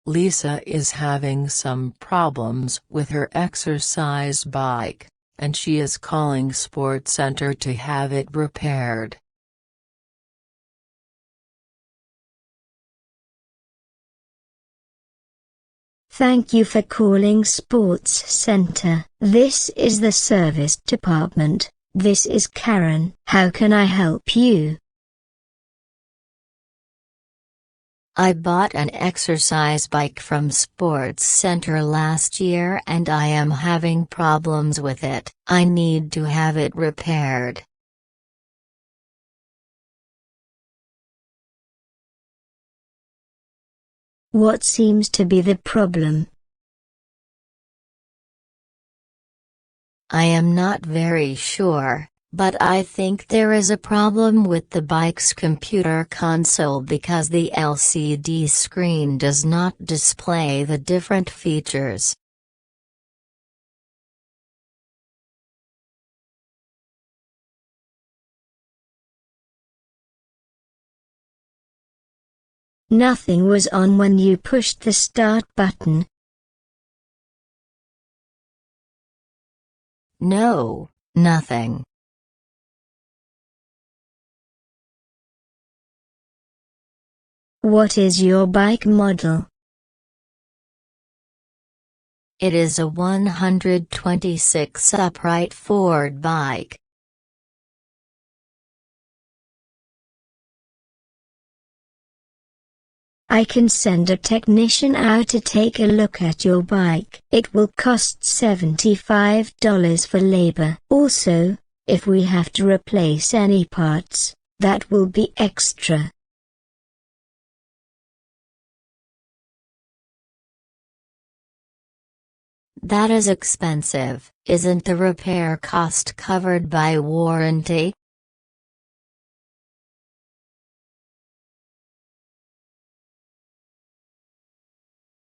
Lisa is having some problems with her exercise bike, and she is calling Sports Center to have it repaired. Thank you for calling Sports Center. This is the service department. This is Karen. How can I help you? I bought an exercise bike from Sports Center last year and I am having problems with it. I need to have it repaired. What seems to be the problem? I am not very sure, but I think there is a problem with the bike's computer console because the LCD screen does not display the different features. Nothing was on when you pushed the start button. No, nothing. What is your bike model? It is a 126 upright Ford bike. I can send a technician out to take a look at your bike. It will cost $75 for labor. Also, if we have to replace any parts, that will be extra. That is expensive. Isn't the repair cost covered by warranty?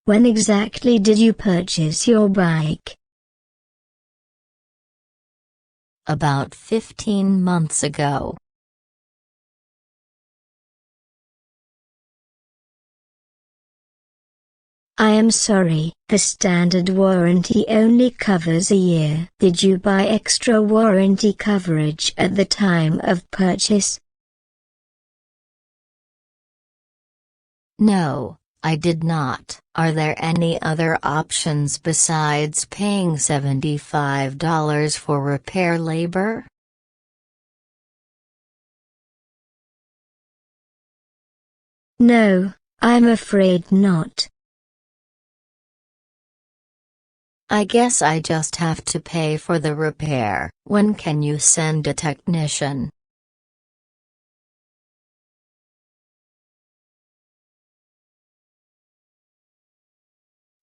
When exactly did you purchase your bike? About 15 months ago. I am sorry, the standard warranty only covers a year. Did you buy extra warranty coverage at the time of purchase? No, I did not. Are there any other options besides paying $75 for repair labor? No, I'm afraid not. I guess I just have to pay for the repair. When can you send a technician?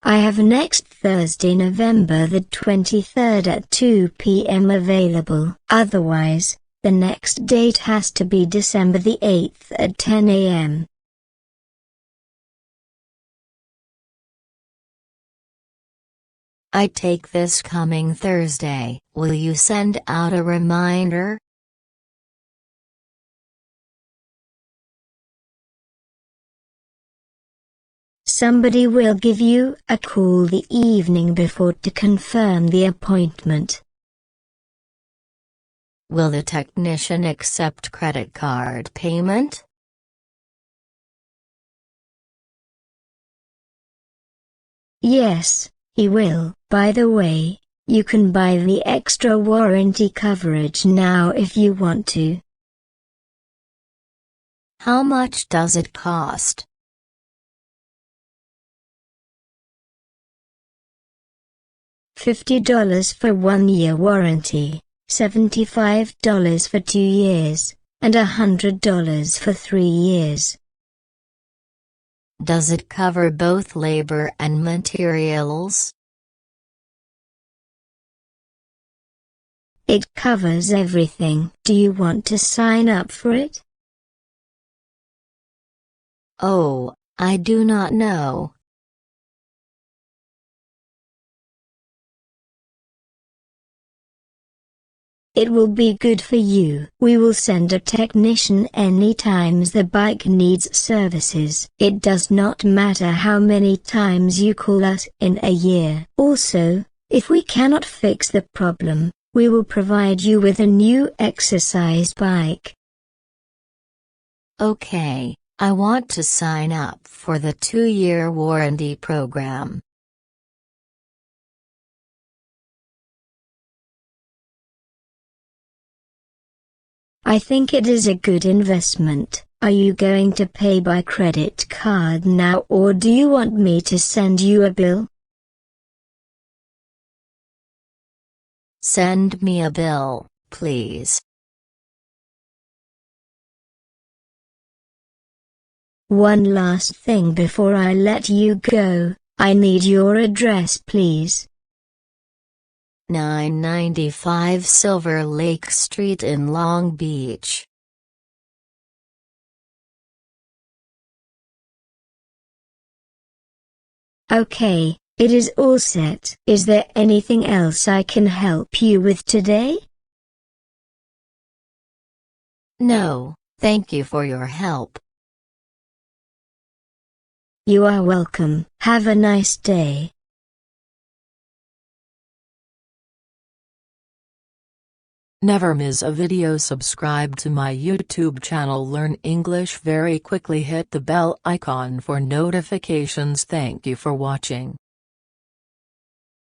I have next Thursday, November the 23rd at 2 p.m. available. Otherwise, the next date has to be December the 8th at 10 a.m. I take this coming Thursday. Will you send out a reminder? Somebody will give you a call the evening before to confirm the appointment. Will the technician accept credit card payment? Yes, he will. By the way, you can buy the extra warranty coverage now if you want to. How much does it cost? $50 for 1 year warranty, $75 for 2 years, and $100 for 3 years. Does it cover both labor and materials? It covers everything. Do you want to sign up for it? Oh, I do not know. It will be good for you. We will send a technician anytime the bike needs services. It does not matter how many times you call us in a year. Also, if we cannot fix the problem, we will provide you with a new exercise bike. Okay, I want to sign up for the 2-year warranty program. I think it is a good investment. Are you going to pay by credit card now, or do you want me to send you a bill? Send me a bill, please. One last thing before I let you go, I need your address, please. 995 Silver Lake Street in Long Beach. Okay, it is all set. Is there anything else I can help you with today? No, thank you for your help. You are welcome. Have a nice day. Never miss a video. Subscribe to my YouTube channel. Learn English very quickly. Hit the bell icon for notifications. Thank you for watching.